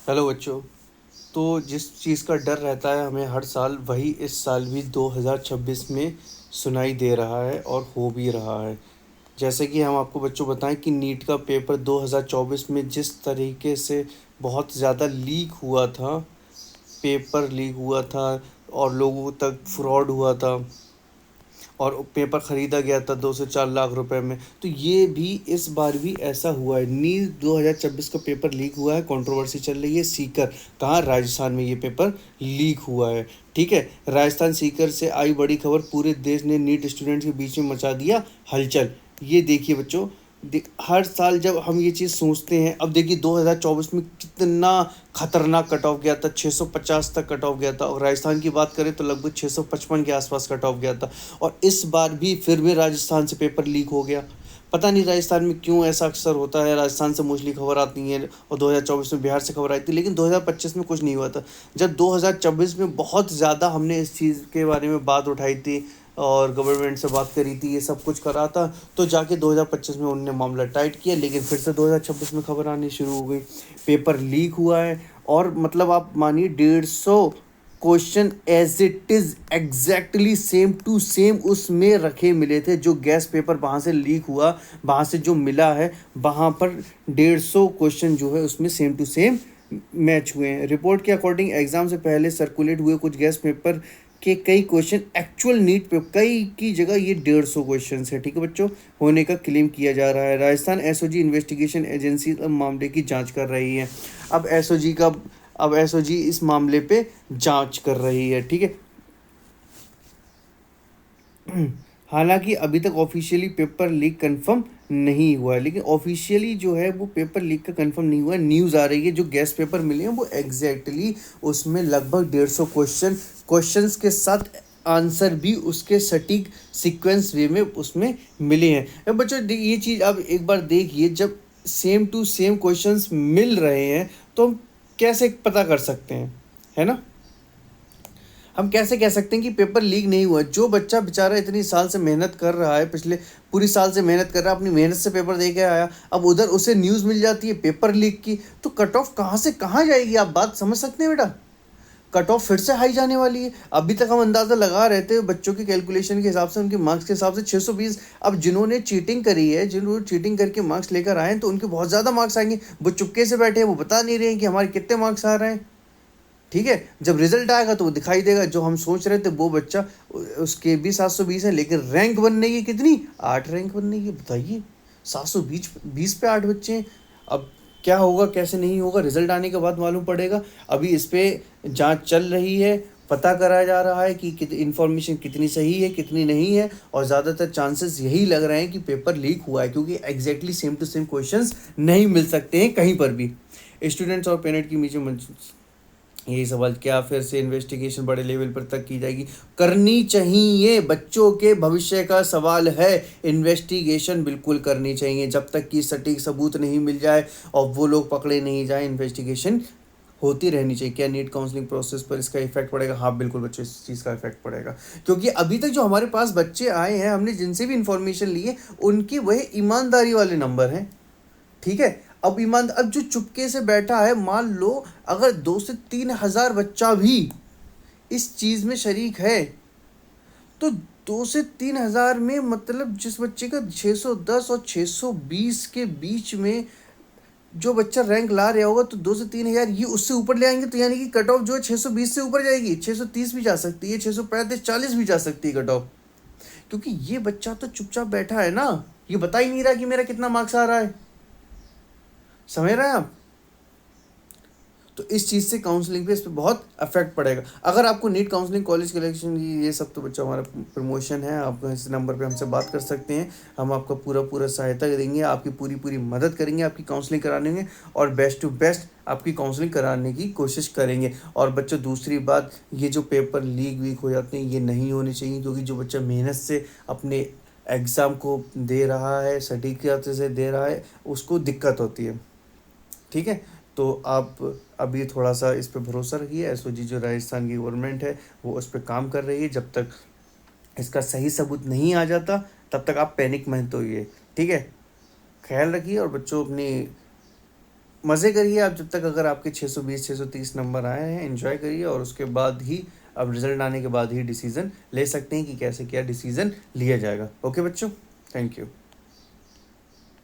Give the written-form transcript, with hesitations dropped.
Hello बच्चों। तो जिस चीज़ का डर रहता है हमें हर साल, वही इस साल भी 2026 में सुनाई दे रहा है और हो भी रहा है। जैसे कि हम आपको बच्चों बताएं कि नीट का पेपर 2024 में जिस तरीके से बहुत ज़्यादा लीक हुआ था, पेपर लीक हुआ था और लोगों तक फ्रॉड हुआ था और पेपर ख़रीदा गया था 2 से 4 लाख रुपए में। तो ये भी इस बार भी ऐसा हुआ है। नीट 2026 का पेपर लीक हुआ है, कंट्रोवर्सी चल रही है। सीकर, कहाँ, राजस्थान में ये पेपर लीक हुआ है। ठीक है, राजस्थान सीकर से आई बड़ी खबर, पूरे देश ने नीट स्टूडेंट्स के बीच में मचा दिया हलचल। ये देखिए बच्चों, हर साल जब हम ये चीज़ सोचते हैं, अब देखिए 2024 में कितना खतरनाक कट ऑफ गया था, 650 तक कट ऑफ गया था। और राजस्थान की बात करें तो लगभग 655 के आसपास कट ऑफ गया था। और इस बार भी फिर भी राजस्थान से पेपर लीक हो गया। पता नहीं राजस्थान में क्यों ऐसा अक्सर होता है। राजस्थान से मोस्टली खबर आती है और 2024 में बिहार से खबर आई थी, लेकिन 2025 में कुछ नहीं हुआ था। जब 2024 में बहुत ज़्यादा हमने इस चीज़ के बारे में बात उठाई थी और गवर्नमेंट से बात करी थी, ये सब कुछ करा था, तो जाके 2025 में उन्होंने मामला टाइट किया। लेकिन फिर से 2026 में खबर आनी शुरू हो गई, पेपर लीक हुआ है। और मतलब आप मानिए 150 question as it is exactly same to same उसमें रखे मिले थे। जो गैस पेपर वहाँ से लीक हुआ, वहाँ से जो मिला है, वहाँ पर 150 क्वेश्चन जो है उसमें सेम टू सेम मैच हुए हैं। रिपोर्ट के अकॉर्डिंग एग्जाम से पहले सर्कुलेट हुए कुछ गैस पेपर के कई क्वेश्चन एक्चुअल नीट पे, कई की जगह ये 150 क्वेश्चन है, ठीक है बच्चों, होने का क्लेम किया जा रहा है। राजस्थान एसओजी इन्वेस्टिगेशन एजेंसी अब मामले की जांच कर रही है। अब एसओजी का अब एसओजी इस मामले पे जांच कर रही है, ठीक है। हालांकि अभी तक ऑफिशियली पेपर लीक कंफर्म नहीं हुआ है, लेकिन ऑफिशियली जो है वो पेपर लीक का कंफर्म नहीं हुआ है। न्यूज़ आ रही है जो गैस पेपर मिले हैं वो एग्जैक्टली उसमें लगभग 150 क्वेश्चंस के साथ आंसर भी उसके सटीक सीक्वेंस वे में उसमें मिले हैं। अब बच्चों ये चीज़ आप एक बार देखिए, जब सेम टू सेम क्वेश्चंस मिल रहे हैं तो हम कैसे पता कर सकते हैं, है ना। हम कैसे कह सकते हैं कि पेपर लीक नहीं हुआ। जो बच्चा बेचारा इतनी साल से मेहनत कर रहा है, पिछले पूरी साल से मेहनत कर रहा है, अपनी मेहनत से पेपर दे के आया, अब उधर उसे न्यूज़ मिल जाती है पेपर लीक की, तो कट ऑफ कहाँ से कहाँ जाएगी। आप बात समझ सकते हैं बेटा, कट ऑफ फिर से हाई जाने वाली है। अभी तक हम अंदाज़ा लगा रहे थे बच्चों के कैलकुलेशन के हिसाब से, उनके मार्क्स के हिसाब से 620। अब जिन्होंने चीटिंग करी है, जिन्होंने चीटिंग करके मार्क्स लेकर आए हैं, तो उनके बहुत ज़्यादा मार्क्स आएंगे। वो चुपके से बैठे हैं, वो बता नहीं रहे हैं कि हमारे कितने मार्क्स आ रहे हैं। ठीक है, जब रिजल्ट आएगा तो वो दिखाई देगा। जो हम सोच रहे थे वो बच्चा, उसके भी 720 है, लेकिन रैंक बनने की कितनी, 8 रैंक बनने की, बताइए। 720 20 पे 8 बच्चे हैं। अब क्या होगा कैसे नहीं होगा, रिजल्ट आने के बाद मालूम पड़ेगा। अभी इस पे जांच चल रही है, पता कराया जा रहा है कि इन्फॉर्मेशन कितनी सही है कितनी नहीं है। और ज़्यादातर चांसेस यही लग रहे हैं कि पेपर लीक हुआ है, क्योंकि exactly same to same questions नहीं मिल सकते हैं कहीं पर भी। स्टूडेंट्स और पेरेंट की बीच में यही सवाल, क्या फिर से इन्वेस्टिगेशन बड़े लेवल पर तक की जाएगी। करनी चाहिए, बच्चों के भविष्य का सवाल है। इन्वेस्टिगेशन बिल्कुल करनी चाहिए, जब तक कि सटीक सबूत नहीं मिल जाए और वो लोग पकड़े नहीं जाए, इन्वेस्टिगेशन होती रहनी चाहिए। क्या नीट काउंसलिंग प्रोसेस पर इसका इफेक्ट पड़ेगा? हाँ बिल्कुल बच्चों, इस चीज़ का इफेक्ट पड़ेगा, क्योंकि अभी तक जो हमारे पास बच्चे आए हैं, हमने जिनसे भी इंफॉर्मेशन ली है, उनकी वही ईमानदारी वाले नंबर हैं। ठीक है, अब जो चुपके से बैठा है, मान लो अगर 2 से 3 हजार बच्चा भी इस चीज में शरीक है, तो 2 से 3 हजार में मतलब जिस बच्चे का 610 और 620 के बीच में जो बच्चा रैंक ला रहा होगा, तो 2 से 3 हजार ये उससे ऊपर ले आएंगे, तो यानी कि कट ऑफ जो है 620 से ऊपर जाएगी, 630 भी जा सकती है, 635 40 भी जा सकती है कट ऑफ। क्योंकि ये बच्चा तो चुपचाप बैठा है ना, ये बता ही नहीं रहा कि मेरा कितना मार्क्स आ रहा है। समझ रहे हैं आप। तो इस चीज़ से काउंसलिंग पे इस पर बहुत अफेक्ट पड़ेगा। अगर आपको नीट काउंसलिंग, कॉलेज कलेक्शन, ये सब तो बच्चा हमारा प्रमोशन है, आप इस नंबर पे हमसे बात कर सकते हैं। हम आपका पूरा पूरा सहायता देंगे, आपकी पूरी पूरी मदद करेंगे, आपकी काउंसलिंग कराने में, और बेस्ट टू बेस्ट आपकी काउंसलिंग कराने की कोशिश करेंगे। और बच्चों दूसरी बात, ये जो पेपर लीक वीक हो जाते हैं ये नहीं होने चाहिए, क्योंकि जो बच्चा मेहनत से अपने एग्ज़ाम को दे रहा है, सटीकता से दे रहा है, उसको दिक्कत होती है। ठीक है, तो आप अभी थोड़ा सा इस पे भरोसा रखिए। एसओजी जो राजस्थान की गवर्नमेंट है वो उस पर काम कर रही है। जब तक इसका सही सबूत नहीं आ जाता तब तक आप पैनिक मत होइए। ठीक है, ख्याल रखिए और बच्चों अपनी मज़े करिए आप जब तक, अगर आपके 620 630 नंबर आए हैं एंजॉय करिए, और उसके बाद ही अब रिजल्ट आने के बाद ही डिसीज़न ले सकते हैं कि कैसे क्या डिसीज़न लिया जाएगा। ओके बच्चों, थैंक यू।